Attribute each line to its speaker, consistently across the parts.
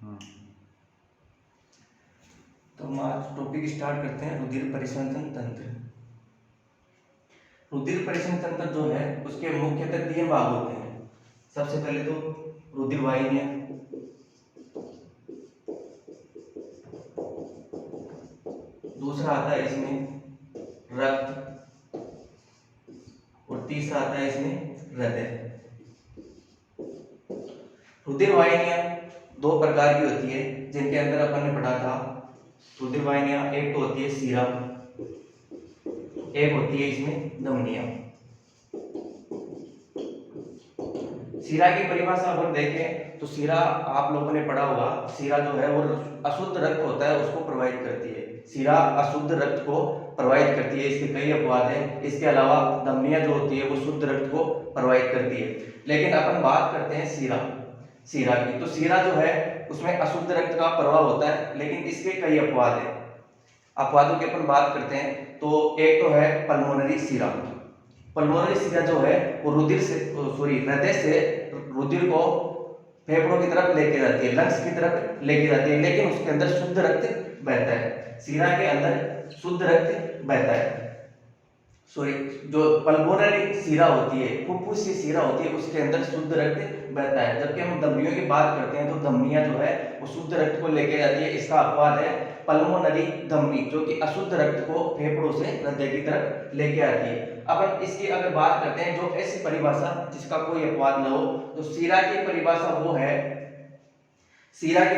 Speaker 1: तो हम आज टॉपिक स्टार्ट करते हैं रुधिर परिसंचरण तंत्र। रुधिर परिसंचरण तंत्र जो है उसके मुख्यतः 3 भाग होते हैं। सबसे पहले तो रुधिर वाहिनियां, दूसरा आता है इसमें रक्त और तीसरा आता है इसमें हृदय। रुधिर वाहिनियां 2 प्रकार की होती है जिनके अंदर अपन ने पढ़ा था। रुधिर वाहिनियां एक तो होती है शिरा, एक होती है इसमें धमनियां। शिरा की परिभाषा अपन देखें तो शिरा आप लोगों ने पढ़ा होगा। शिरा जो है वो अशुद्ध रक्त होता है उसको प्रवाहित करती है। शिरा अशुद्ध रक्त को प्रवाहित करती है, इसके कई अपवाद हैं। इसके अलावा धमनियां जो होती है वो शुद्ध रक्त को प्रवाहित करती है। लेकिन अपन बात करते हैं शिरा की। तो शिरा जो है उसमें अशुद्ध रक्त का प्रवाह होता है, लेकिन इसके कई अपवाद हैं। अपवादों की अपन बात करते हैं तो एक तो है पल्मोनरी शिरा। पल्मोनरी शिरा जो है वो हृदय से रुधिर को फेफड़ों की तरफ लेके जाती है, लंग्स की तरफ लेके जाती है, लेकिन उसके अंदर शुद्ध रक्त बहता है। शिरा के अंदर शुद्ध रक्त बहता है। जो पल्मोनरी शिरा होती है, फुफ्फुस की शिरा होती है, उसके अंदर शुद्ध रक्त बहता है। जबकि हम धमनियों की बात करते हैं तो धमनियां जो है वो शुद्ध रक्त को लेके जाती है। इसका अपवाद है पल्मोनरी धमनी, जो कि अशुद्ध रक्त को फेफड़ों से हृदय की तरफ लेके आती है। अब इसकी अगर बात करते हैं जो ऐसी परिभाषा जिसका कोई अपवाद न हो, तो शिरा की परिभाषा वो है, शिरा की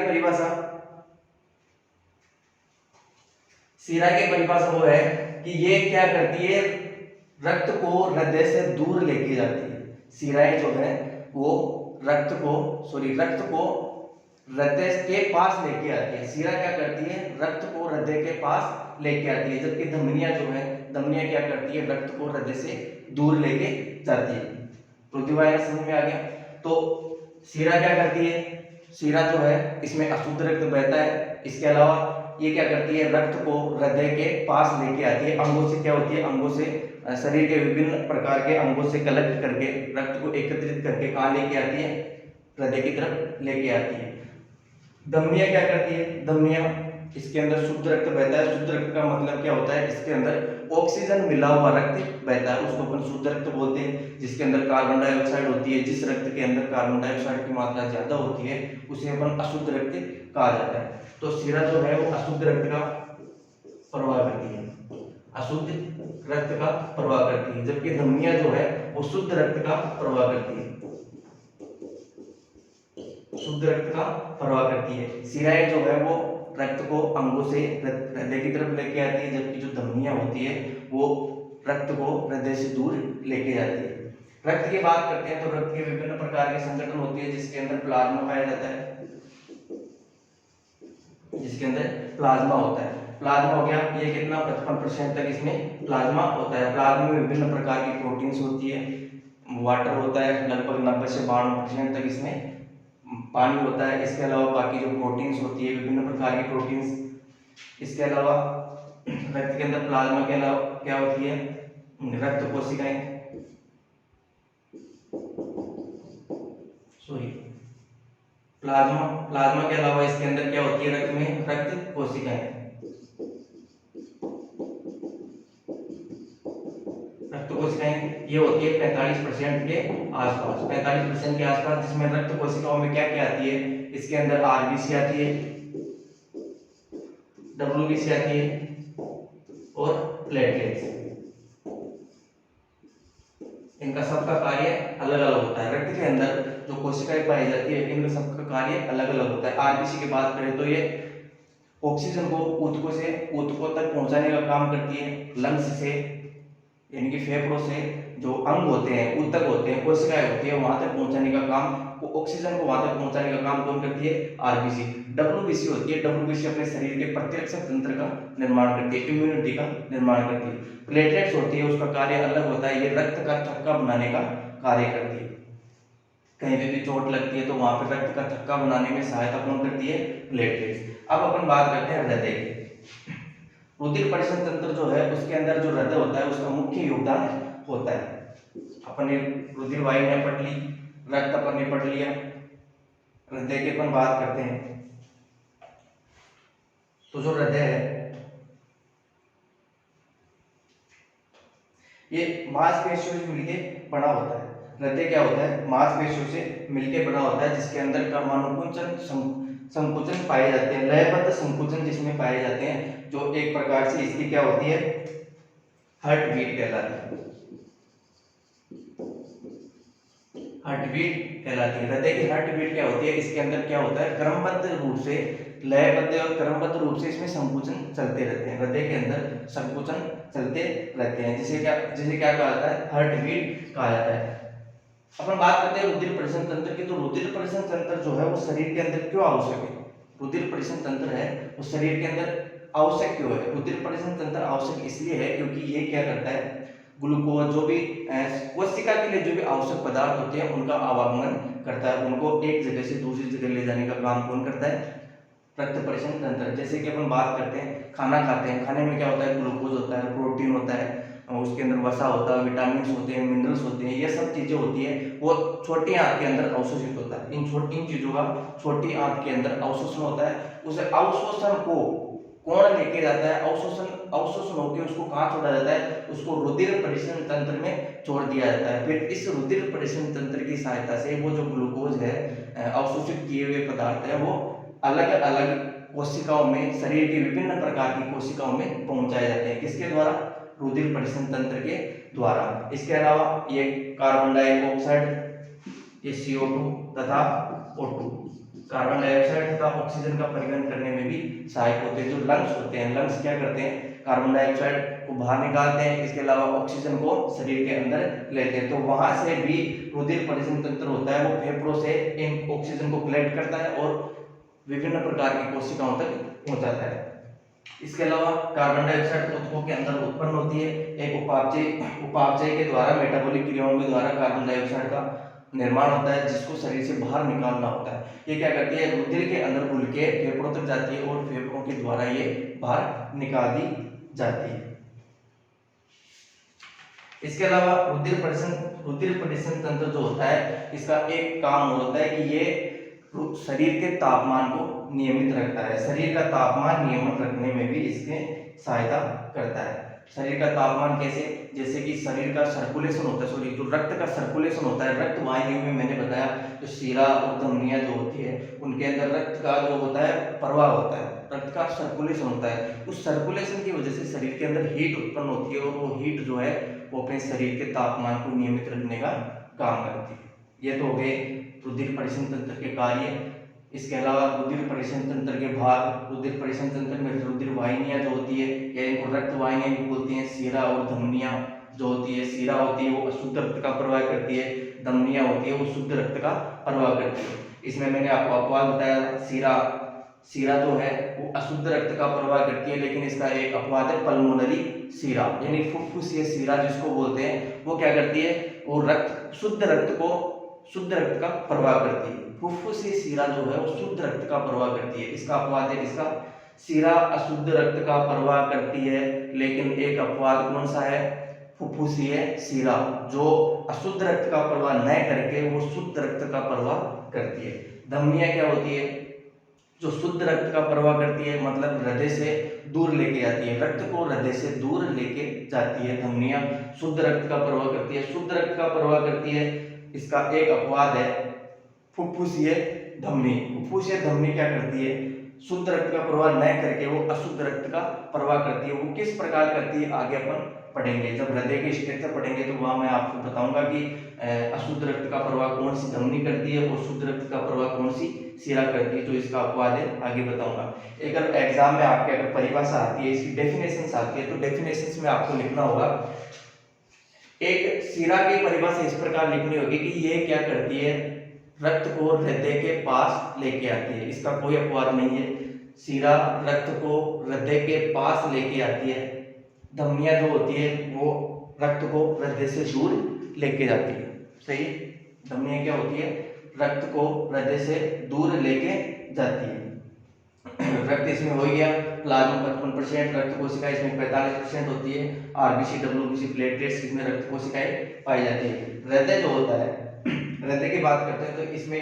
Speaker 1: परिभाषा वो है कि ये क्या करती है, रक्त को हृदय से दूर लेके जाती है। शिराएं जो है वो रक्त को हृदय के पास लेके आती है। शिरा क्या करती है, रक्त को हृदय के पास लेके आती है, जबकि धमनियां क्या करती है, रक्त को हृदय से दूर लेके जाती है। रुधिर वाहिनी समझ में आ गया। तो शिरा क्या करती है, शिरा जो है इसमें अशुद्ध रक्त बहता है। इसके अलावा ये क्या करती है, रक्त को हृदय के पास लेके आती है। अंगों से क्या होती है, अंगों से शरीर के विभिन्न प्रकार के अंगों से कलेक्ट करके रक्त को एकत्रित करके कहाँ लेके आती है, हृदय की तरफ लेके आती है। धमनियां क्या करती है, धमनियां इसके अंदर शुद्ध रक्त बहता है। शुद्ध रक्त का मतलब क्या होता है, इसके अंदर ऑक्सीजन मिला हुआ रक्त बहता है, उसको अपन शुद्ध रक्त बोलते हैं। जिसके अंदर कार्बन डाइऑक्साइड होती है, जिस रक्त के अंदर कार्बन डाइऑक्साइड की मात्रा ज्यादा होती है उसे अपन अशुद्ध रक्त कहा जाता है। तो शिरा जो है वो अशुद्ध रक्त का प्रवाह करती है, जबकि धमनियां जो है वो शुद्ध रक्त का प्रवाह करती है। शिराएं जो है वो रक्त को अंगों से हृदय की तरफ लेके आती है, जबकि जो धमनियां होती है वो रक्त को हृदय से दूर लेके जाती है। रक्त की बात करते हैं तो रक्त के विभिन्न प्रकार के संगठन होती है, जिसके अंदर प्लाज्मा पाया जाता है, प्लाज्मा हो गया। ये कितना 55% तक इसमें प्लाज्मा होता है। प्लाज्मा में विभिन्न प्रकार की प्रोटीन्स होती है, वाटर होता है, लगभग 90 से 92% तक इसमें पानी होता है। इसके अलावा बाकी जो प्रोटीन्स होती है, विभिन्न प्रकार की प्रोटीन्स। इसके अलावा रक्त के अंदर प्लाज्मा के अलावा क्या होती है, रक्त कोशिकाएं, प्लाज्मा के अलावा इसके अंदर क्या होती है, रक्त में रक्त कोशिकाएं। रक्त कोशिकाएं ये होती है 45% के आसपास, 45% के आसपास, जिसमें रक्त कोशिकाओं में क्या क्या आती है, इसके अंदर आरबीसी आती है, डब्ल्यूबीसी आती है और प्लेटलेट्स। इनका सबका कार्य अलग अलग होता है। रक्त के अंदर जो कोशिकाएं पाई जाती है इनका सबका कार्य अलग अलग होता है। आरबीसी की बात करें तो ये ऑक्सीजन को ऊतकों तक पहुंचाने का काम करती है। लंग्स से यानी कि फेफड़ों से जो अंग होते हैं, ऊतक होते हैं, कोशिकाएं होती है, वहां तक पहुंचाने का काम, वो ऑक्सीजन को वहां तक पहुंचाने का काम कौन करती है, आरबीसी। डब्ल्यूबीसी होती है, डब्ल्यूबीसी अपने शरीर के प्रतिरक्षक तंत्र का निर्माण करती है, इम्यूनिटी का निर्माण करती है। प्लेटलेट्स होती है, उसका कार्य अलग होता है, ये रक्त का थक्का बनाने का कार्य करती है। कहीं भी चोट लगती है तो वहां पर रक्त का थक्का बनाने में सहायता कौन करती है, प्लेटलेट्स। अब अपन बात करते हैं हृदय की। रुधिर परिसंचरण तंत्र जो है उसके अंदर जो हृदय होता है उसका मुख्य योगदान होता है। अपन ने रुधिर वाहिनियां पढ़ ली, रक्त अपन ने पढ़ लिया, हृदय की अपन बात करते हैं। तो जो हृदय है ये मांसपेशियों से मिलके बना होता है। हृदय क्या होता है? मांसपेशियों से मिलके बना होता है, जिसके अंदर कर्मानुकुंचन संकुचन पाए जाते हैं, लयबद्ध संकुचन जिसमें पाए जाते हैं, जो एक प्रकार से इसकी क्या होती है? हार्ट बीट कहलाती है। हार्ट बीट कहलाती है। हृदय की हार्ट बीट क्या होती है? इसके अंदर क्या होता है? क्रमबद्ध रूप से, लयबद्ध और क्रमबद्ध रूप से इसमें संकुचन चलते रहते हैं। हृदय के अंदर संकुचन चलते रहते हैं, जिसे क्या कहा जाता है? हार्ट बीट कहा जाता है। अपन बात करते हैं रुधिर परिसरण तंत्र की। तो रुधिर परिसरण तंत्र जो है वो शरीर के अंदर क्यों आवश्यक है? रुधिर परिसरण तंत्र है वो शरीर के अंदर आवश्यक क्यों है? रुधिर परिसरण तंत्र आवश्यक इसलिए है क्योंकि ये क्या करता है? ग्लूकोज, जो भी कोशिका के लिए जो भी आवश्यक पदार्थ होते हैं उनका आवागमन करता है, उनको एक जगह से दूसरी जगह ले जाने का काम कौन करता है? रक्त परिसरण तंत्र। जैसे कि अपन बात करते हैं, खाना खाते हैं, खाने में क्या होता है? ग्लूकोज होता है, प्रोटीन होता है, उसके अंदर वसा होता है, विटामिन होते हैं, मिनरल्स होते हैं, ये सब चीजें होती है, वो छोटी आंत के अंदर अवशोषित होता है। इन चीजों का छोटी आंत के अंदर अवशोषण होता है। उस अवशोषण को कौन लेके जाता है? अवशोषण होकर उसको कहाँ छोड़ा जाता है? उसको रुधिर परिसरण तंत्र में छोड़ दिया जाता है। फिर इस रुधिर परिसरण तंत्र की सहायता से वो जो ग्लूकोज है, अवशोषित किए हुए पदार्थ है, वो अलग अलग कोशिकाओं में, शरीर की विभिन्न प्रकार की कोशिकाओं में पहुंचाए जाते हैं। किसके द्वारा? रुधिर परिसरण तंत्र के द्वारा। इसके अलावा ये कार्बन डाइऑक्साइड, ये CO2 तथा O2, कार्बन डाइऑक्साइड तथा ऑक्सीजन का परिवहन करने में भी सहायक होते हैं। जो लंग्स होते हैं, लंग्स क्या करते हैं? कार्बन डाइऑक्साइड को बाहर निकालते हैं, इसके अलावा ऑक्सीजन को शरीर के अंदर लेते हैं। तो वहां से भी रुधिर परिसरण तंत्र होता है, वो फेफड़ों से इन ऑक्सीजन को कलेक्ट करता है और विभिन्न प्रकार की कोशिकाओं तक पहुंचाता है। इसके अलावा कार्बन डाइऑक्साइड ऊतकों के अंदर उत्पन्न होती है। एक उपापचय के द्वारा, मेटाबॉलिक क्रियाओं के द्वारा कार्बन डाइऑक्साइड का निर्माण होता है, जिसको शरीर से बाहर निकालना होता है। ये क्या करती है? रुधिर के अंदर घुल के फेफड़ों तक जाती है और फेफड़ों के द्वारा ये बाहर निकाल दी जाती है। इसके अलावा रुधिर परिसरण तंत्र जो होता है, इसका एक काम होता है कि ये शरीर के तापमान को नियमित रखता है। शरीर का तापमान नियमित रखने में भी इसके सहायता करता है। शरीर का तापमान कैसे? जैसे कि शरीर का सर्कुलेशन होता है, सॉरी, जो रक्त का सर्कुलेशन होता है, रक्त वाहिनी में मैंने बताया जो शिरा और धमनियां जो होती है, उनके अंदर रक्त का जो होता है प्रवाह होता है, रक्त का सर्कुलेशन होता है। उस सर्कुलेशन की वजह से शरीर के अंदर हीट उत्पन्न होती है और वो हीट जो है वो अपने शरीर के तापमान को नियमित रखने का काम करती है। ये तो हो गए रुधिर परिसरण तंत्र के कार्य। इसके अलावा रुधिर परिसरण तंत्र के भाग, रुधिर परिसरण तंत्र में रुधिर वाहिनियां जो होती है, या इनको रक्त वाहिनियां भी बोलते हैं। शिरा और धमनियां जो होती है, शिरा होती है वो अशुद्ध रक्त का प्रवाह करती है, धमनियां होती है वो शुद्ध रक्त का प्रवाह करती है। इसमें मैंने आपको अपवाद बताया, शिरा जो है वो अशुद्ध रक्त का प्रवाह करती है, लेकिन इसका एक अपवाद है पल्मोनरी शिरा, यानी फुफ्फुसीय शिरा जिसको बोलते हैं, वो क्या करती है? वो शुद्ध रक्त का प्रवाह करती है। फुफ्फुसीय शिरा जो है वो शुद्ध रक्त का प्रवाह करती है। इसका अपवाद है किसका? शिरा अशुद्ध रक्त का प्रवाह करती है, लेकिन एक अपवाद कौन सा है? फुफ्फुसीय शिरा, जो अशुद्ध रक्त का प्रवाह न करके वो शुद्ध रक्त का प्रवाह करती है। धमनियां क्या होती है? जो शुद्ध रक्त का प्रवाह करती है, मतलब हृदय से दूर लेके जाती है, रक्त को हृदय से दूर लेके जाती है। धमनियां शुद्ध रक्त का प्रवाह करती है, शुद्ध रक्त का प्रवाह करती है। इसका एक अपवाद है फुफ्फुसीय धमनी। फुफ्फुसीय धमनी क्या करती है? शुद्ध रक्त का प्रवाह न करके वो अशुद्ध रक्त का प्रवाह करती है। वो किस प्रकार करती है आगे अपन पढ़ेंगे, जब हृदय के स्ट्रक्चर पढ़ेंगे तो वहां मैं आपको बताऊंगा कि अशुद्ध रक्त का प्रवाह कौन सी धमनी करती है और शुद्ध रक्त का प्रवाह कौन सी शिरा करती है। तो इसका अपवाद है, आगे बताऊंगा। अगर एग्जाम में आपके अगर परिभाषा आती है, इसकी डेफिनेशंस आती है, तो डेफिनेशंस में आपको लिखना होगा, एक शिरा की परिभाषा इस प्रकार लिखनी होगी कि ये क्या करती है? रक्त को हृदय के पास लेके आती है। इसका कोई अपवाद नहीं है। शिरा रक्त को हृदय के पास लेके आती है। धमनियां जो होती है वो रक्त को हृदय से दूर लेके जाती है। सही? धमनियां क्या होती है? रक्त को हृदय से दूर लेके जाती है। रक्त इसमें हो गया, प्लाज्मा 55%, रक्त कोशिकाएं इसमें 45% होती है, आरबीसी, डब्ल्यूबीसी, प्लेटलेट्स इसमें रक्त कोशिकाएं पाई जाती है। हृदय जो होता है, हृदय की बात करते हैं तो इसमें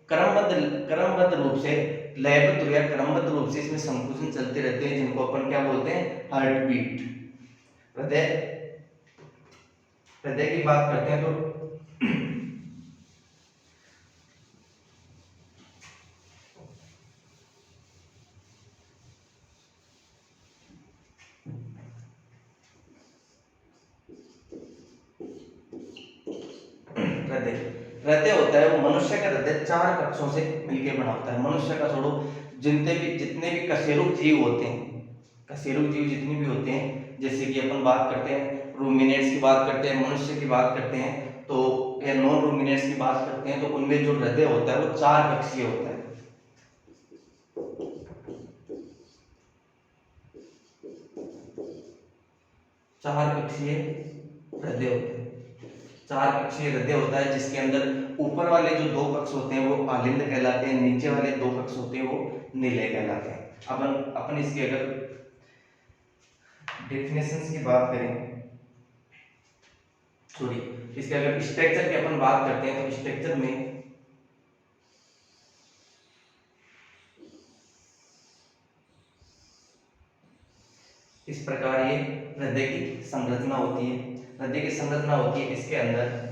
Speaker 1: क्रमबद्ध रूप से, लयबद्ध या क्रमबद्ध रूप से इसमें संकुचन चलते रहते हैं, जिनको अपन क्या बोलते हैं, हार्ट बीट। हृदय हृदय की बात करते हैं तो हृदय हृदय होता है, वो मनुष्य का हृदय 4 कक्षों से मिलकर बना होता है। मनुष्य का छोड़ो, जितने भी कशेरुक जीव होते हैं, कशेरुक जीव जितने भी होते हैं, जैसे कि अपन बात करते हैं रूमिनेट्स की बात करते हैं, मनुष्य की बात करते हैं, तो या नॉन रूमिनेट्स की बात करते हैं, तो उनमें जो हृदय होता है वो 4 कक्षीय होता है। चार कक्षीय हृदय होते हैं, 4 कक्षीय हृदय होता है, जिसके अंदर ऊपर वाले जो 2 कक्ष होते हैं वो आलिंद कहलाते हैं, नीचे वाले 2 कक्ष होते हैं वो निलय कहलाते हैं। अपन इसकी अगर डेफिनेशंस की बात करें, सॉरी, इसके अगर स्ट्रक्चर की अपन बात करते हैं, तो स्ट्रक्चर में इस प्रकार ये हृदय की संरचना होती है। हृदय की संरचना होती है, इसके अंदर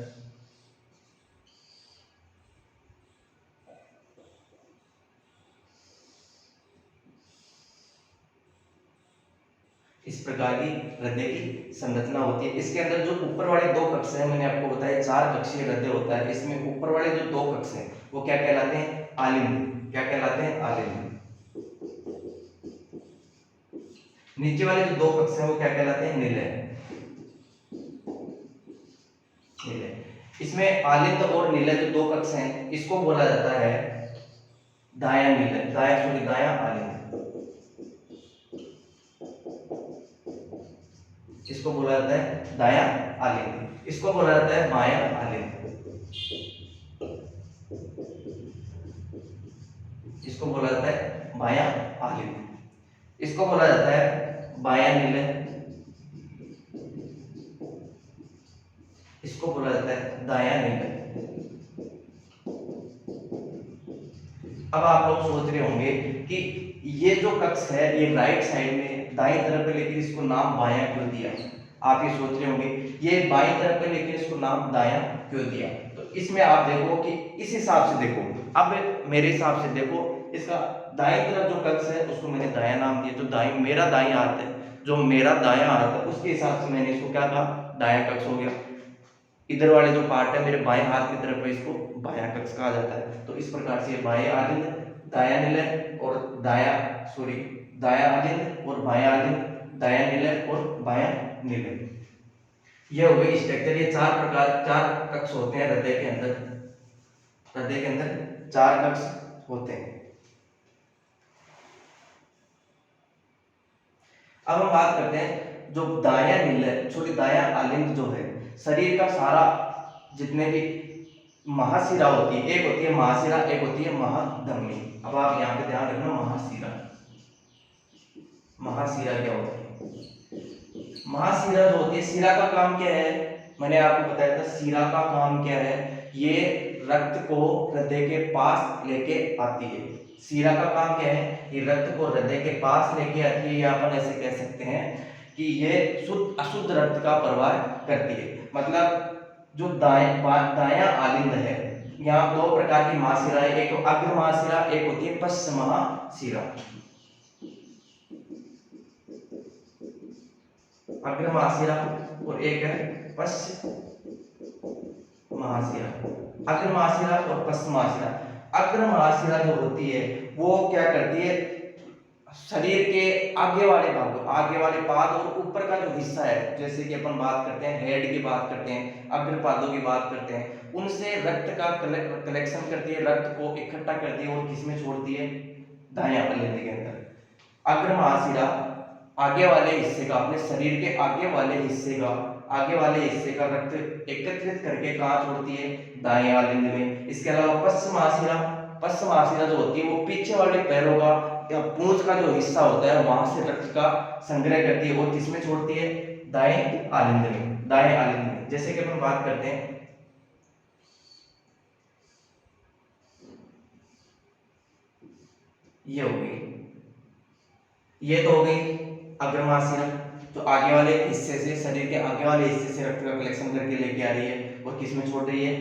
Speaker 1: इस प्रकार की हृदय की संरचना होती है। इसके अंदर जो ऊपर वाले 2 कक्ष हैं, मैंने आपको बताया 4 कक्षीय हृदय होता है, इसमें ऊपर वाले जो 2 कक्ष हैं वो क्या कहलाते हैं, आलिंद। क्या कहलाते हैं, आलिंद। नीचे वाले जो 2 कक्ष हैं वो क्या कहलाते हैं, निलय। इसमें आलिंद और निलय जो 2 कक्ष हैं, इसको बोला जाता है दाया निलय, दाया आलिंद। इसको बोला जाता है दाया आलिंद, इसको बोला जाता है बाया आलिंद, इसको बोला जाता है बाया आलिंद, इसको बोला जाता है बाया निलय, इसको बोला जाता है दाया निलय। अब आप लोग सोच रहे होंगे कि ये जो कक्ष है ये राइट साइड में दाईं तरफ पे, लेकिन इसको नाम बायां क्यों दिया। आप ये सोच रहे होंगे ये बाईं तरफ पे, लेकिन इसको नाम दायां क्यों दिया। तो इसमें आप देखो कि इस हिसाब से देखो, अब मेरे हिसाब से देखो, इसका दाईं तरफ जो कक्ष है उसको मैंने दायां नाम दिया, तो दाईं मेरा दायां हाथ है, जो मेरा दायां हाथ है उसके हिसाब से मैंने इसको क्या कहा, दायां कक्ष हो गया। इधर वाले जो पार्ट है मेरे बाएं हाथ की तरफ है, इसको बायां कक्ष कहा जाता है। तो इस प्रकार से बाएं आलिंद, दायां निलय और दायां आलिंद और बायां आलिंद, दायां निलय और बायां निलय, यह हो गई स्ट्रक्चर। ये 4 कक्ष होते हैं हृदय के अंदर। हृदय के अंदर 4 कक्ष होते हैं। अब हम बात करते हैं जो दायां निलय दायां आलिंद जो है, शरीर का सारा जितने भी महाशिरा होती है, एक होती है महाशिरा, एक होती है महाधमनी। अब आप यहाँ पे ध्यान रखना, महाशिरा क्या होती है। महाशिरा जो होती है, शिरा का काम क्या है, मैंने आपको बताया था शिरा का काम क्या है, ये रक्त को हृदय के पास लेके आती है। शिरा का काम क्या है, ये रक्त को हृदय के पास लेके आती है, या अपन ऐसे कह सकते हैं कि ये शुद्ध अशुद्ध रक्त का प्रवाह करती है। मतलब जो दायां आलिंद है, यहाँ 2 प्रकार की महाशिरा है, एक तो अग्र महाशिरा, एक होती है पश्च महाशिरा। अग्र महाशिरा और एक है पश्च महाशिरा। अग्र महाशिरा और पश्च महाशिरा। अग्र महाशिरा जो होती है वो क्या करती है, शरीर के आगे वाले पाद और ऊपर का जो हिस्सा है, जैसे कि अपन बात करते हैं हेड की बात करते हैं, अग्रपादों की बात करते हैं, उनसे रक्त का कलेक्शन करती है, रक्त को इकट्ठा करती है और किसमें छोड़ती है, दायां आलिंद के अंदर। अग्र महाशिरा आगे वाले हिस्से का, अपने शरीर के आगे वाले हिस्से का रक्त एकत्रित करके कहाँ छोड़ती है, दाएं आलिंद में। इसके अलावा पश्च महाशिरा जो होती है वो पीछे वाले पैरों का या पूंछ का जो हिस्सा होता है वहां से रक्त का संग्रह करती है और किसमें छोड़ती है, दाएं आलिंद में। जैसे कि अपन बात करते हैं ये हो गई, ये तो हो गई अग्रमाशिरा, जो आगे वाले हिस्से से, शरीर के आगे वाले हिस्से से रक्त का कलेक्शन करके लेके आ रही है और किस में छोड़ रही है,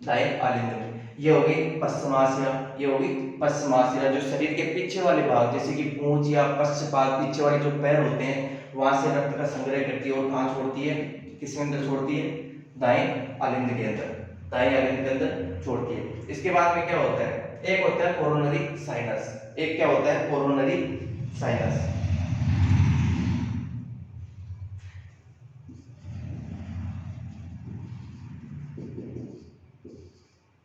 Speaker 1: दाएं आलिंद में। ये हो गई पश्चिमाशिरा, ये हो गई पश्चिमाशिरा, जो शरीर के पीछे वाले भाग जैसे कि पूंछ या पश्चपाद, पीछे वाले जो पैर होते हैं वहां से रक्त का संग्रह करती है और कहाँ छोड़ती है, किस में अंदर छोड़ती है, दाएं आलिंद के अंदर, दाएं आलिंद के अंदर छोड़ती है। इसके बाद में क्या होता है, एक होता है कोरोनरी साइनस, एक क्या होता है कोरोनरी साइनस।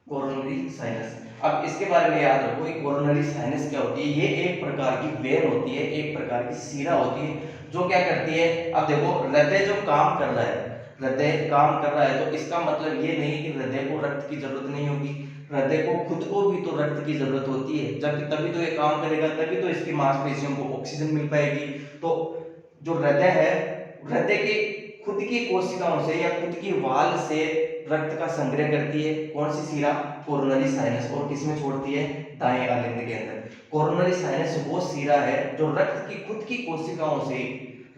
Speaker 1: कोरोनरी साइनस, अब इसके बारे में याद रखो, कोरोनरी साइनस क्या होती है, ये एक प्रकार की वेन होती है, एक प्रकार की सीरा होती है जो क्या करती है, अब देखो हृदय जो काम कर रहा है, हृदय काम कर रहा है तो इसका मतलब ये नहीं कि हृदय को रक्त की जरूरत नहीं होगी, हृदय को खुद को भी तो रक्त की जरूरत होती है, जब तभी तो ये काम करेगा, तभी तो इसकी मांसपेशियों को ऑक्सीजन मिल पाएगी। तो जो हृदय है, हृदय की खुद की कोशिकाओं से या खुद की वाल से रक्त का संग्रह करती है, कौन सी सीरा, कोरोनरी साइनस, और किसमें छोड़ती है, दाएं आलिंद के अंदर। कोरोनरी साइनस वो सीरा है जो रक्त की खुद की कोशिकाओं से,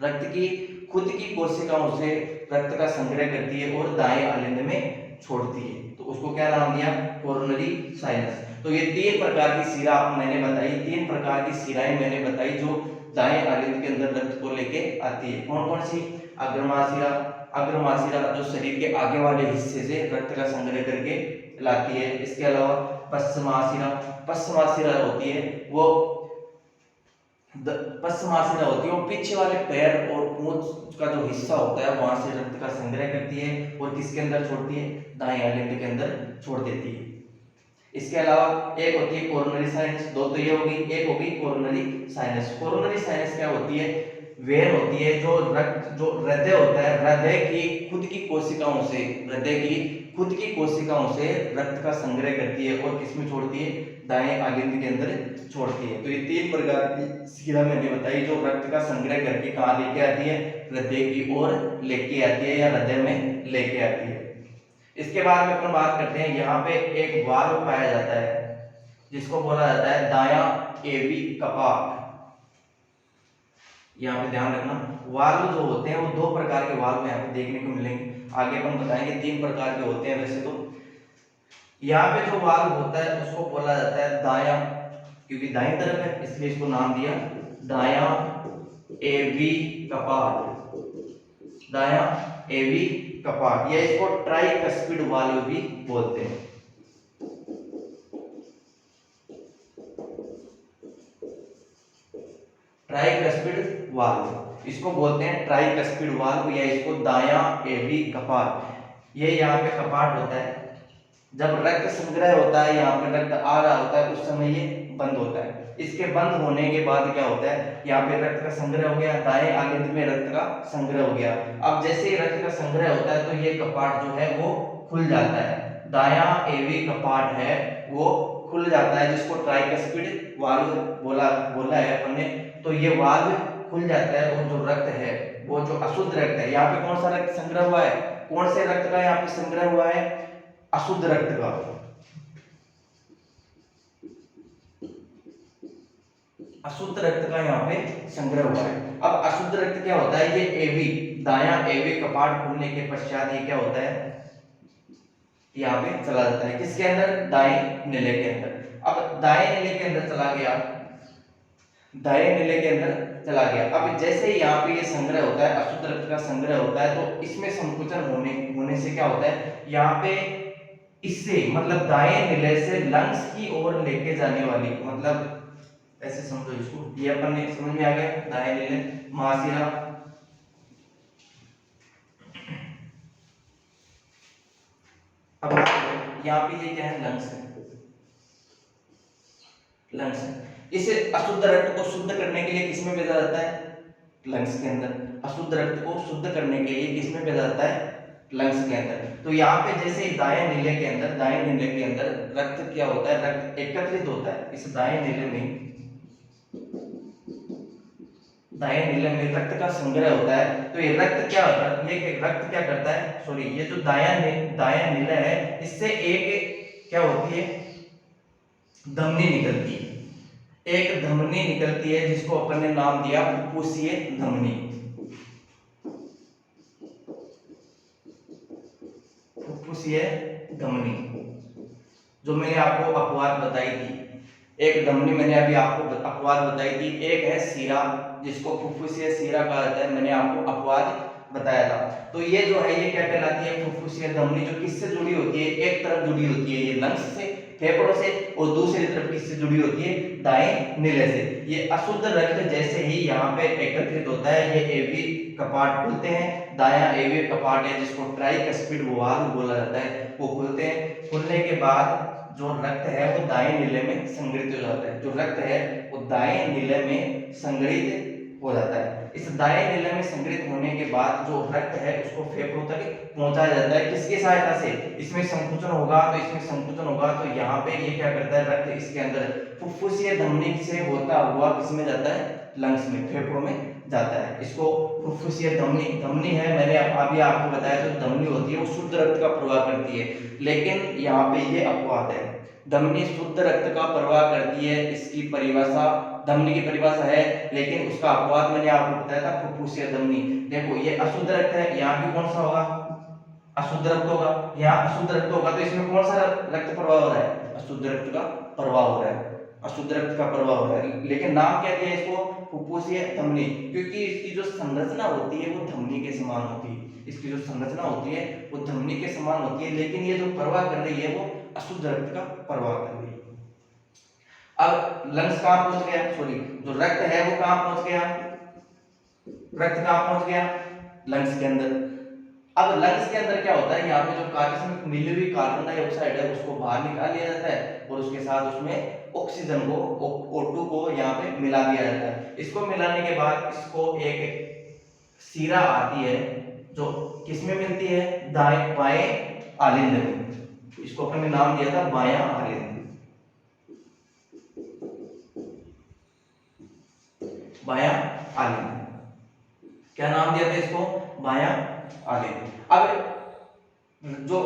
Speaker 1: रक्त की खुद की कोशिकाओं से रक्त का संग्रह करती है और दाएं आलिंद में छोड़ती है, तो उसको क्या नाम दिया, कोरोनरी साइनस। तो ये तीन प्रकार की सीरा मैंने बताई, तीन प्रकार की सीराएं मैंने बताई जो दाएं आलिंद के अंदर रक्त को लेके आती है। कौन कौन सी, अग्रमाशिरा, अग्रमाशिरा जो शरीर के आगे वाले हिस्से से रक्त का संग्रह करके लाती है। इसके अलावा पश्चिमाशिरा, पश्चिमाशिरा होती है वो पश्चिमाशिरा होती है वो पीछे वाले पैर और पूंछ का जो हिस्सा होता है वहां से रक्त का संग्रह करती है और किसके अंदर छोड़ती है, दाएं आलिंद के अंदर छोड़ देती है। इसके अलावा एक होती है कोरोनरी साइनस, दो तो ये होगी, एक होगी कोरोनरी साइनस। कोरोनरी साइनस क्या होती है, वेन होती है जो रक्त, जो हृदय होता है, हृदय की खुद की कोशिकाओं से, हृदय की खुद की कोशिकाओं से रक्त का संग्रह करती है और किसमें छोड़ती है, दाएं आलिंद के अंदर छोड़ती है। तो ये तीन प्रकार की सीरा मैंने बताई जो रक्त का संग्रह करके कहाँ लेके आती है, हृदय की ओर लेके आती है या हृदय में लेके आती है। इसके बाद में अपन बात करते हैं, यहाँ पे एक वाल्व पाया जाता है जिसको बोला जाता है दायां एवी कपाट। यहाँ पे ध्यान रखना, वाल्व जो होते हैं वो दो प्रकार के वाल्व यहाँ पे देखने को मिलेंगे, आगे अपन बताएंगे तीन प्रकार के होते हैं वैसे तो। यहाँ पे जो वाल्व होता है उसको बोला जाता है दायां, क्योंकि दाईं तरफ है इसलिए इसको नाम दिया दायां एवी कपाट, दायां एवी कपाट, या इसको ट्राइकस्पिड वाल्व भी बोलते हैं। ट्राइकस्पिड वाल्व इसको बोलते हैं, ट्राइकस्पिड वाल्व या इसको दायां एवी कपाट। ये यहाँ पे कपाट होता है, जब रक्त संग्रह होता है, यहाँ पे रक्त आ रहा होता है उस समय ये बंद होता है। इसके बंद होने के बाद क्या होता है, यहाँ पे रक्त का संग्रह हो गया, दाएं आलिंद में रक्त का संग्रह हो गया। अब जैसे ही रक्त का संग्रह होता है तो ये कपाट जो है वो खुल जाता है, दायां एवी कपाट है वो खुल जाता है, जिसको ट्राइकस्पिड वाल्व बोला है अपन ने। तो ये वाल्व खुल जाता है और जो रक्त है वो जो अशुद्ध रक्त है, यहाँ पे कौन सा रक्त संग्रह हुआ है, कौन से रक्त का यहाँ पे संग्रह हुआ है, अशुद्ध रक्त का, अशुद्ध रक्त का यहाँ पे संग्रह हुआ है। अब अशुद्ध रक्त क्या होता है, ये एवी, दायां एवी कपाट खुलने के पश्चात ये क्या होता है, यहाँ पे चला जाता है किसके अंदर, दाएं नीले के अंदर। अब दाएं नीले के अंदर चला गया, दाएं नीले के अंदर चला गया। अब जैसे ही यहाँ पे ये संग्रह होता है, अशुद्ध रक्त का संग्रह होता है, तो इसमें संकुचन होने से क्या होता है, यहाँ पे इससे मतलब दाएं नीले से लंग्स की ओर लेके जाने वाली, मतलब ऐसे समझो इसको, ये अपन ने समझ में आ गया, दाएं नीले महाशिरा। अब यहाँ पे ये क्या है, लंग्स है, लंग्स है। इसे अशुद्ध रक्त को शुद्ध करने के लिए किसमें भेजा जाता है, लंग्स के अंदर। अशुद्ध रक्त को शुद्ध करने के लिए किसमें भेजा जाता है, लंग्स के अंदर। तो यहाँ पे जैसे ही दाएं नीले के अंदर, दाएं नीले के अंदर रक्त क्या होता है, रक्त एकत्रित होता है इस दाएं नीले में, दाएं नीले में रक्त का संग्रह होता है। तो ये रक्त क्या होता है, ये रक्त क्या करता है, सॉरी ये जो दायां नीला है, इससे एक क्या होती है, धमनी निकलती है, एक धमनी निकलती है जिसको अपन ने नाम दिया फुफ्फुसीय धमनी। फुफ्फुसीय धमनी जो मैंने आपको अपवाद बताई थी, एक धमनी मैंने अभी आपको अपवाद बताई थी, एक है सीरा जिसको फुफ्फुसीय सीरा कहा जाता है, मैंने आपको अपवाद बताया था। तो ये जो है ये क्या कहलाती है, फुफ्फुसीय धमनी, जो किससे जुड़ी होती है, एक तरफ जुड़ी होती है ये लंग्स से, फेफड़ों से, और दूसरी तरफ किससे जुड़ी होती है, दाएं नीले से। ये अशुद्ध रक्त जैसे ही यहाँ पे एकत्रित होता है, ये एवी कपाट खुलते हैं, दायां एवी कपाट है जिसको ट्राइकस्पिड वाल्व बोला जाता है, वो खुलते हैं। खुलने के बाद जो रक्त है वो दाएं नीले में संग्रहित हो जाता है, जो रक्त है वो दाएं नीले में संग्रहित हो जाता है। इस दाएं नीले में संग्रहित होने के बाद जो रक्त है उसको फेफड़ों तक पहुंचाया जाता है, किसकी सहायता से, इसमें संकुचन होगा, तो इसमें संकुचन होगा तो यहाँ पे ये क्या करता है, रक्त इसके अंदर फुफ्फुसीय धमनी से होता हुआ किसमें जाता है, लंग्स में, फेफड़ों में जाता है। इसको फुफ्फुसीय धमनी है, मैंने अभी आपको बताया जो धमनी होती है वो शुद्ध रक्त का प्रवाह करती है, लेकिन यहाँ पे ये अपवाद है, धमनी शुद्ध रक्त का प्रवाह करती है, इसकी परिभाषा, धमनी की परिभाषा है, लेकिन उसका अपवाद मैंने आपको बताया था फुफ्फुसीय धमनी। देखो ये अशुद्ध रक्त है, यहाँ भी कौन सा होगा, अशुद्ध रक्त होगा, यहाँ अशुद्ध रक्त होगा, तो इसमें कौन सा रक्त प्रवाह हो रहा है, अशुद्ध रक्त का प्रवाह हो रहा है, अशुद्ध रक्त का प्रवाह हो रहा है। लेकिन नाम क्या दिया इसको, फुफ्फुसीय धमनी, क्योंकि इसकी जो संरचना होती है वो धमनी के समान होती है, इसकी जो संरचना होती है वो धमनी के समान होती है, लेकिन ये जो प्रवाह कर रही है वो अशुद्ध रक्त का प्रवाह कर रही है। अब लंग्स कहां पहुंच गया, सॉरी जो रक्त है वो कहां पहुंच गया, रक्त कहां पहुंच गया, लंग्स के अंदर। अब लंग्स के अंदर क्या होता है, यहाँ पे जो इसमें मिली हुई कार्बन डाइऑक्साइड है उसको बाहर निकाल लिया जाता है, और उसके साथ उसमें ऑक्सीजन को, O2 को यहाँ पे मिला दिया जाता है। इसको मिलाने के बाद इसको एक सीरा आती है जो किसमें मिलती है, दाएं बाएं आलिंद में, इसको अपन ने नाम दिया था बायां आलिंद, बायां आलिंद, क्या नाम दिया था इसको, बायां आलिंद। अब जो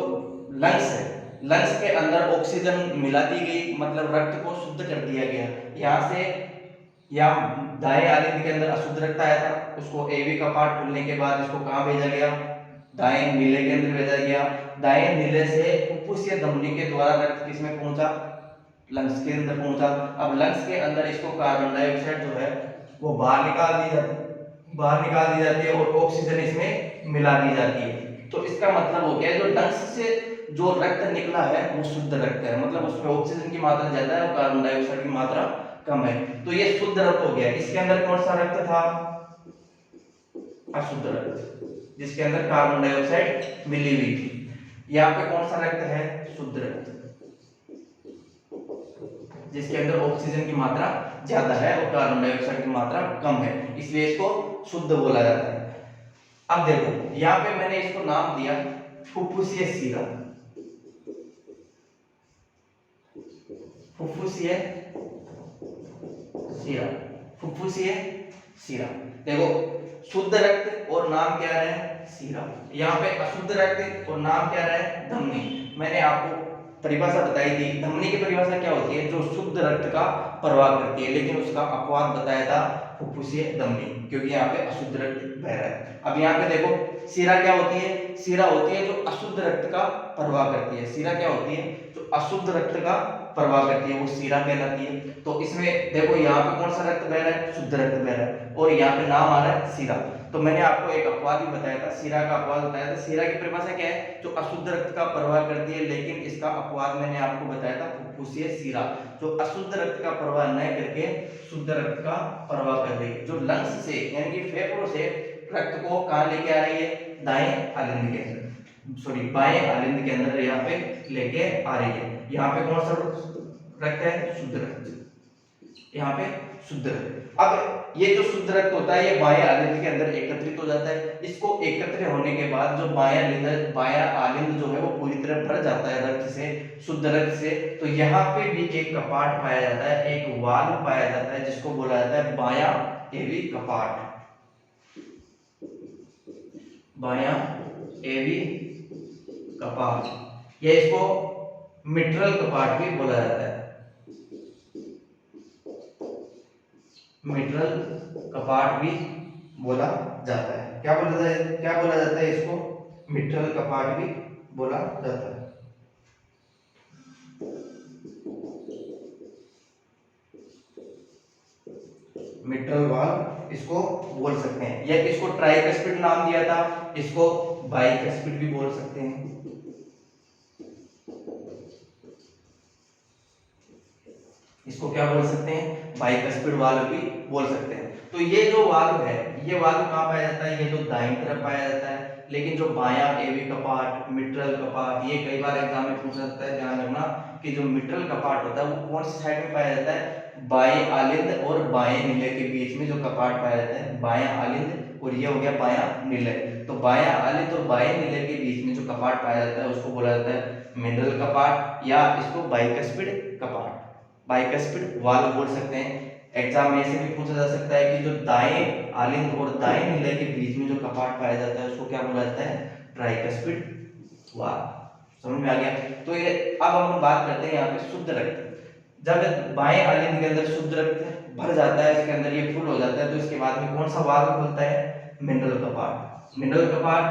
Speaker 1: लंग्स है, लंग्स के अंदर ऑक्सीजन मिला दी गई, मतलब रक्त को शुद्ध कर दिया गया, यहाँ से यहाँ दाएं आलिंद के अंदर अशुद्ध रक्त आया था, उसको एवी कपाट खुलने के बाद इसको कहाँ भेजा गया, दाएं नीले के अंदर भेजा गया, दाएं नीले से फुफ्फुसीय धमनी के द्वारा रक्त किसमें पहुंचा, लंग्स के अंदर पहुंचा। अब लंग्स के अंदर इसको कार्बन डाइऑक्साइड जो है वो बाहर निकाल दी जाती है और ऑक्सीजन इसमें मिला दी जाती है। तो इसका मतलब हो गया जो लंग्स से जो रक्त निकला है वो शुद्ध रक्त है, मतलब उसमें ऑक्सीजन की मात्रा ज्यादा है और कार्बन डाइऑक्साइड की मात्रा कम है, तो ये शुद्ध रक्त हो गया। इसके अंदर कौन सा रक्त था, अशुद्ध रक्त, जिसके अंदर कार्बन डाइऑक्साइड मिली हुई थी। यहाँ पे कौन सा रक्त है, शुद्ध रक्त, जिसके अंदर ऑक्सीजन की मात्रा ज्यादा है और कार्बन डाइऑक्साइड की मात्रा कम है, इसलिए इसको शुद्ध बोला जाता है। अब देखो यहाँ पे मैंने इसको नाम दिया फुफ्फुसीय सीरा, फुफ्फुसीय सीरा, फुफ्फुसीय सीरा। देखो शुद्ध रक्त और नाम क्या है, सीरा, यहाँ पे अशुद्ध रक्त और नाम क्या है, धमनी। मैंने आपको परिभाषा बताई थी, धमनी की परिभाषा क्या होती है, जो शुद्ध रक्त का प्रवाह करती है, लेकिन उसका अपवाद बताया था फुफ्फुसीय धमनी, क्योंकि यहाँ पे अशुद्ध रक्त बह रहा है। अब यहाँ पे देखो सीरा क्या होती है, सीरा होती है जो अशुद्ध रक्त का प्रवाह करती है, सीरा क्या होती है, जो अशुद्ध रक्त का प्रवाह करती है, वो सीरा कहलाती है। तो इसमें देखो यहाँ पे कौन सा रक्त बह रहा है, शुद्ध रक्त बह रहा है, और यहाँ पे नाम आ रहा है सीरा। तो मैंने आपको एक अपवाद भी बताया था, सीरा का अपवाद बताया था। सीरा की परिभाषा क्या है, जो अशुद्ध रक्त का प्रवाह करती है, लेकिन इसका अपवाद मैंने आपको बताया था फुफ्फुसीय सीरा, जो अशुद्ध रक्त का प्रवाह न करके शुद्ध रक्त का प्रवाह कर रही है, जो लंग्स से यानी कि फेफड़ों से रक्त को कहां लेके आ रही है, दाएं आलिंद के अंदर, सॉरी बाएं आलिंद के अंदर यहाँ पे लेके आ रही है। यहाँ पे कौन सा रक्त है, शुद्ध रक्त, यहाँ पे शुद्ध रक्त। अब ये जो शुद्ध रक्त होता है ये बाएं आलिंद के अंदर एकत्रित हो जाता है। इसको एकत्रित होने के बाद जो बायां आलिंद जो है वो पूरी तरह भर जाता है रक्त से, शुद्ध रक्त से। तो यहाँ पे भी एक कपाट पाया जाता है, एक वाल्व पाया जाता है, जिसको बोला जाता है बायां एवी कपाट, बायां एवी कपाट, या इसको मिट्रल कपाट भी बोला जाता है। मिट्रल कपाट भी बोला जाता है। क्या बोला जाता है इसको? मिट्रल कपाट भी बोला जाता है। मिट्रल वाल्व इसको बोल सकते हैं, या इसको ट्राइकस्पिड नाम दिया था, इसको बाइकस्पिड भी बोल सकते हैं। इसको क्या बोल सकते हैं? बाइकस्पिड वाल्व भी बोल सकते हैं। तो ये जो वाल्व है, ये वाल्व कहाँ पाया जाता है? ये तो दाईं तरफ पाया जाता है, लेकिन जो बायां एवी कपाट, मिट्रल कपाट, ये कई बार एग्जाम में पूछा जाता है। ध्यान रखना कि जो मिट्रल कपाट होता है वो कौन सी साइड में पाया जाता है? बाएं आलिंद और बाएं निलय के बीच में जो कपाट पाया जाता है, बायां आलिंद और ये हो गया बायां निलय। तो बायां आलिंद और बाएं निलय के बीच में जो कपाट पाया जाता है उसको बोला जाता है मिनरल कपाट, या इसको बाइकस्पिड कपाट, बाइकस्पिड वाल्व बोल सकते हैं। एग्जाम में ऐसे भी पूछा जा सकता है कि जो दाएं आलिंद और दाएं निलय के बीच में जो कपाट पाया जाता है उसको क्या बोला जाता है? Tricuspid valve. समझ में आ गया? तो ये अब हम बात करते हैं यहाँ पे शुद्ध रक्त। जब बाएं आलिंद के अंदर शुद्ध रक्त भर जाता है, इसके अंदर ये फुल हो जाता है, तो इसके बाद में कौन सा वाल्व खुलता है? मिनरल कपाट। मिनरल कपाट,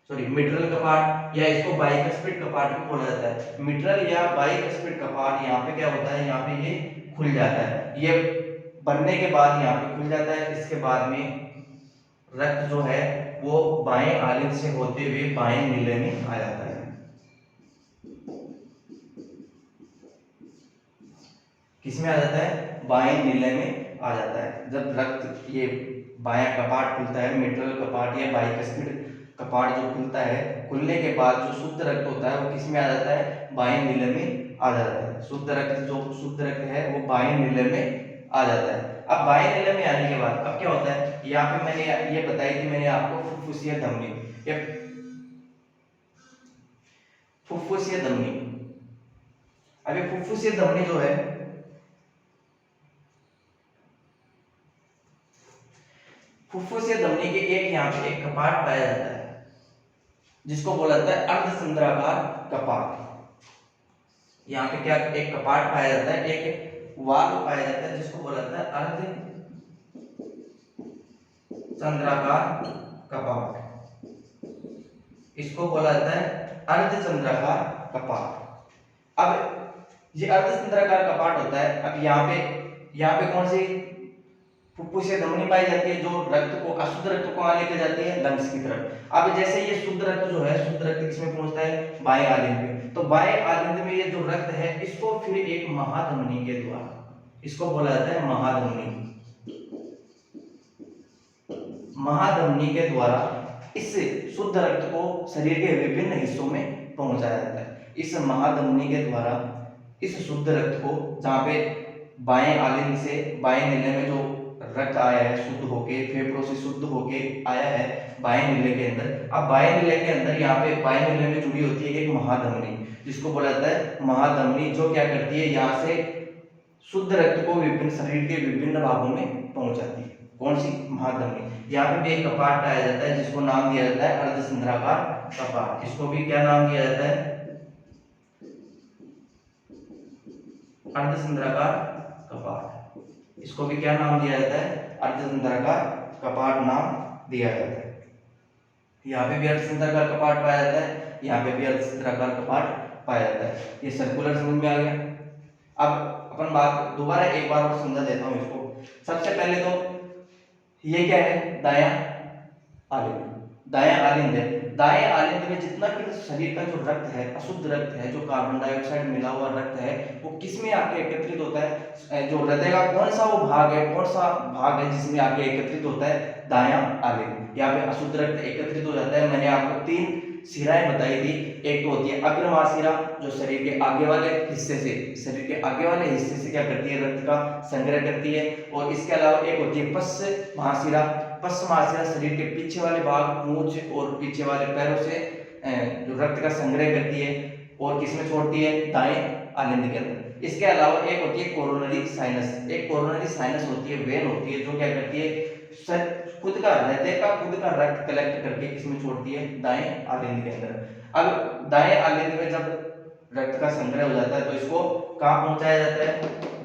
Speaker 1: सॉरी मिट्रल कपाट, या इसको बाइकस्पिड कपाट भी बोला जाता है। मिट्रल या बाइकस्पिड कपाट यहाँ पे क्या होता है? यहाँ पे ये खुल जाता है, ये बनने के बाद यहाँ पे खुल जाता है। इसके बाद में रक्त जो है वो बाएं आलिंद से होते हुए बाएं निलय में आ जाता है। किसमें आ जाता है? बाएं निलय में आ जाता है। जब रक्त ये बायां कपाट खुलता है, मिट्रल कपाट या बाइकस्पिड कपाट जो खुलता है, खुलने के बाद जो शुद्ध रक्त होता है वो किसमें आ जाता है? बाएं निलय में आ जाता है। शुद्ध रक्त है वो बाएं निलय में आ जाता है। अब बाएं निलय में आने के बाद अब क्या होता है? यहाँ पे मैंने ये बताई थी मैंने आपको फुफ्फुसीय धमनी, या फुफ्फुसीय धमनी। अब ये फुफ्फुसीय धमनी जो है, फुफ्फुसीय धमनी के एक यहाँ पे एक कपाट पाया जाता है जिसको बोला जाता है अर्धचंद्राकार कपाट। यहाँ पे क्या एक कपाट पाया जाता है, एक वाल्व पाया जाता है जिसको बोला जाता है अर्धचंद्राकार कपाट। इसको बोला जाता है अर्धचंद्राकार कपाट। अब ये अर्धचंद्राकार कपाट होता है। अब यहाँ पे कौन सी फुफ्फुसीय धमनी पाई जाती है? जो रक्त को, अशुद्ध रक्त को कहाँ लेकर जाती है? लंग्स की तरफ। अब जैसे ये शुद्ध रक्त जो है, शुद्ध रक्त किसमें पहुंचता है? बाएं आलिंद में। तो बाएं आलिंद में ये जो रक्त है इसको फिर एक महाधमनी के द्वारा, इसको बोला जाता है महाधमनी। महाधमनी के द्वारा इस शुद्ध रक्त को शरीर के विभिन्न हिस्सों में पहुंचाया जाता है। इस महाधमनी के द्वारा इस शुद्ध रक्त को, जहाँ पे बाएं आलिंद से बाएं निलय में जो रक्त आया है शुद्ध होके, फेफड़ों से शुद्ध होके आया है बाएं निलय के अंदर। अब बाएं निलय के अंदर यहाँ पे बाएं निलय में जुड़ी होती है एक महाधमनी जिसको बोला जाता है महाधमनी, जो क्या करती है? यहाँ से शुद्ध रक्त को विभिन्न शरीर के विभिन्न भागों में पहुंचाती है। कौन सी? महाधमनी। यहाँ पे भी एक कपाट पाया जाता है जिसको नाम दिया जाता है अर्धचंद्राकार कपाट। इसको भी क्या नाम दिया जाता है? अर्धचंद्राकार कपाट। इसको भी क्या नाम दिया जाता है? अर्धचंद्राकार कपाट नाम दिया जाता है। यहाँ पे भी अर्धचंद्राकार कपाट पाया जाता है, यहाँ पे भी अर्धचंद्राकार कपाट पाया जाता है। ये सर्कुलर समझ में आ गया। अब अपन बात दोबारा एक बार और समझा देता हूँ इसको। सबसे पहले तो ये क्या है? दायां आलिंद। दायां आलिंद है। दाएं आलिंद में जितना भी शरीर का जो रक्त है, अशुद्ध रक्त है, जो कार्बन डाइऑक्साइड मिला हुआ रक्त है, वो किसमें आके एकत्रित होता है? जो हृदय का कौन सा वो भाग है, कौन सा भाग है जिसमें आके एकत्रित होता है? दायां आलिंद। यहाँ पे अशुद्ध रक्त एकत्रित हो जाता है। मैंने आपको 3 शिराएं बताई थी। एक तो होती है अग्र महाशिरा, जो शरीर के आगे वाले हिस्से से क्या करती है? रक्त का संग्रह करती है। और इसके अलावा एक होती है पश्च महाशिरा। पश्च महाशिरा शरीर के पीछे वाले भाग, मूंछ और पीछे वाले पैरों से जो रक्त का संग्रह करती है और किसमें छोड़ती है? दाएं आलिंद के अंदर। इसके अलावा एक होती है कोरोनरी साइनस। एक कोरोनरी साइनस होती है, वेन होती है, जो क्या करती है? हृदय का खुद का रक्त कलेक्ट करके किसमें छोड़ती है? दाएं आलिंद के अंदर। अब दाएं आलिंद में जब रक्त का संग्रह हो जाता है, तो इसको कहाँ पहुंचाया जाता है,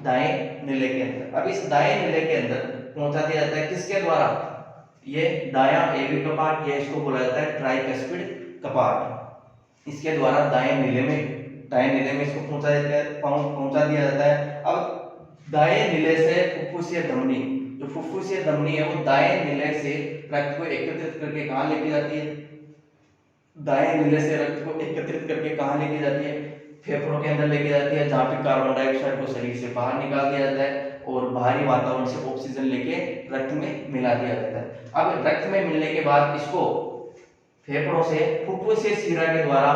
Speaker 1: दाएं नीले के अंदर। अब इस दाएं नीले के अंदर पहुंचा दिया जाता है किसके द्वारा, ये दायां एवी कपाट, या इसको बोला जाता है ट्राइकस्पिड कपाट, इसके द्वारा दाएं नीले में इसको पहुंचा दिया जाता है। अब दाएं नीले से फुफ्फुसीय धमनी, जो फुफ्फुसीय धमनी है वो दाएं नीले से रक्त को एकत्रित करके कहाँ लेके जाती है, दाएं नीले से रक्त को एकत्रित करके कहाँ लेके जाती है, फेफड़ों के अंदर लेके जाती है, जहाँ पे कार्बन डाइऑक्साइड को शरीर से बाहर निकाल दिया जाता है और बाहरी वातावरण से ऑक्सीजन लेके रक्त में मिला दिया जाता है। अब रक्त में मिलने के बाद इसको फेफड़ों से फुफ्फुसीय शिरा के द्वारा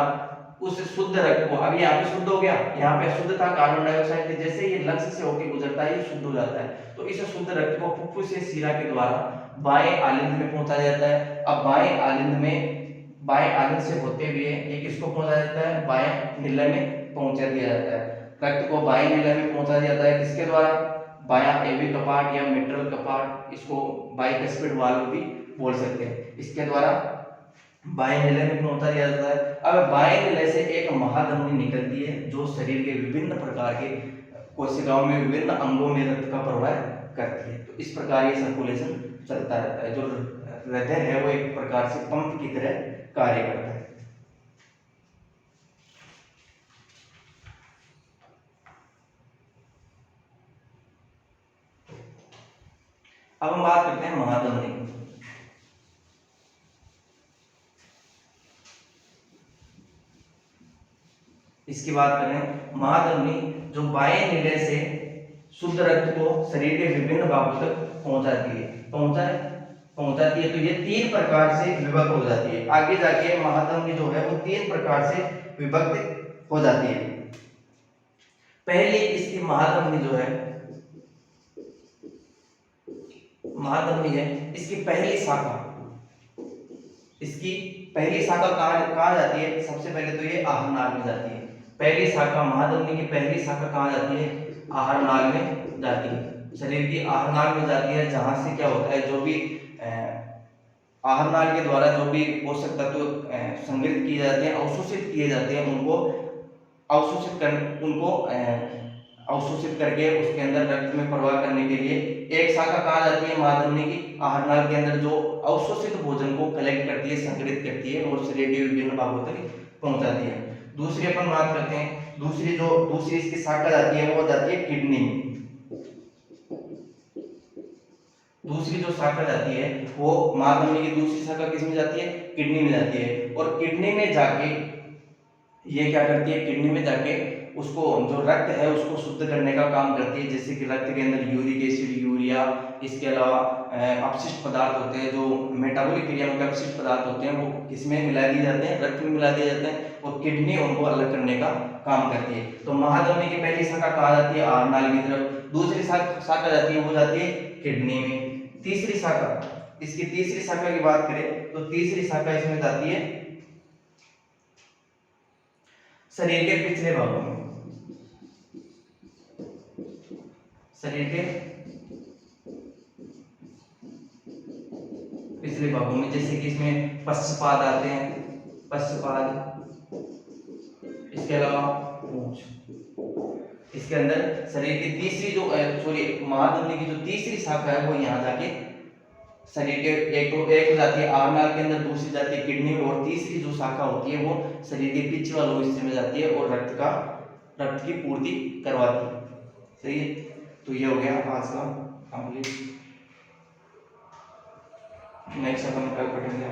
Speaker 1: उस शुद्ध रक्त को, अभी यहाँ पे शुद्ध हो गया, यहाँ पे अशुद्ध था कार्बन डाइऑक्साइड के, जैसे ये लंग्स से होकर गुजरता है ये शुद्ध हो जाता है, तो इस शुद्ध रक्त को फुफ्फुसीय शिरा के द्वारा बाएं आलिंद में पहुंचाया जाता है। अब बाएं आलिंद से होते हुए एक इसको पहुंचा जाता है, बाएं नीले में पहुंचा दिया जाता है। रक्त को बाएं नीले में पहुंचा दिया जाता है किसके द्वारा, बायां एवी कपाट या मिट्रल कपाट, इसको बाइकस्पिड वाल्व भी बोल सकते हैं, इसके द्वारा बाएं नीले में पहुंचा दिया जाता है। अब बाएं नीले से एक महाधमनी निकलती है जो शरीर के विभिन्न प्रकार के कोशिकाओं में विभिन्न अंगों में रक्त का प्रवाह करती है। तो इस प्रकार ये सर्कुलेशन चलता रहता है। जो हृदय है वो एक प्रकार से पंप की तरह कार्य करता है। अब हम बात करते हैं महाधमनी। इसकी बात करें, महाधमनी जो बाएं नीले से शुद्ध रक्त को शरीर के विभिन्न भागों तक पहुंचाती है, तो ये 3 प्रकार से विभक्त हो जाती है। आगे जाके महाधमनी जो है वो 3 प्रकार से विभक्त हो जाती है। पहली इसकी महाधमनी जो है, महाधमनी है, इसकी पहली शाखा कहाँ जाती है, सबसे पहले तो ये आहार नाल में जाती है। पहली शाखा महाधमनी की पहली शाखा कहाँ जाती है, आहार नाल में जाती है, शरीर की आहार नाल में जाती है, जहां से क्या होता है, जो भी आहार नाल के द्वारा जो भी पोषक तत्व संग्रहित किए जाते हैं, अवशोषित किए जाते हैं, उनको अवशोषित करके उसके अंदर रक्त में प्रवाह करने के लिए एक शाखा कहाँ जाती है महाधमनी की, आहार नाल के अंदर, जो अवशोषित भोजन को कलेक्ट करती है, संग्रहित करती है और शरीर के विभिन्न भागों तक पहुंचाती है। दूसरी अपन बात करते हैं, दूसरी इसकी शाखा जाती है वो जाती है किडनी में। दूसरी जो शाखा जाती है वो महाधमनी की दूसरी शाखा किस में जाती है, किडनी में जाती है। और किडनी में जाके ये क्या करती है, किडनी में जाके उसको जो रक्त है उसको शुद्ध करने का काम करती है, जैसे कि रक्त के अंदर यूरिक एसिड, यूरिया, इसके अलावा अपशिष्ट पदार्थ होते हैं, जो मेटाबॉलिक क्रिया में अपशिष्ट पदार्थ होते हैं, वो किसमें मिला दिए जाते हैं, रक्त में मिला दिए जाते हैं, और किडनी उनको अलग करने का काम करती है। तो महाधमनी की पहली शाखा कहाँ जाती है, आहार नाल की तरफ। दूसरी शाखा जाती है वो जाती है किडनी में। तीसरी शाखा, इसकी तीसरी शाखा की बात करें तो तीसरी शाखा इसमें जाती है शरीर के पिछले भागों में, शरीर के पिछले भागों में, जैसे कि इसमें पश्चपाद आते हैं, इसके अलावा पूंछ। इसके अंदर शरीर की तीसरी जो महाधमनी की जो तीसरी शाखा है वो यहाँ जाके शरीर के एक हो जाती है आहार नाल के अंदर, दूसरी जाती है किडनी में, और तीसरी जो शाखा होती है वो शरीर के पीछे वाले हिस्से में जाती है और रक्त की पूर्ति करवाती है। सही है, तो ये हो गया आज का कंप्लीट। नेक्स्ट अपन कल पढ़ेंगे।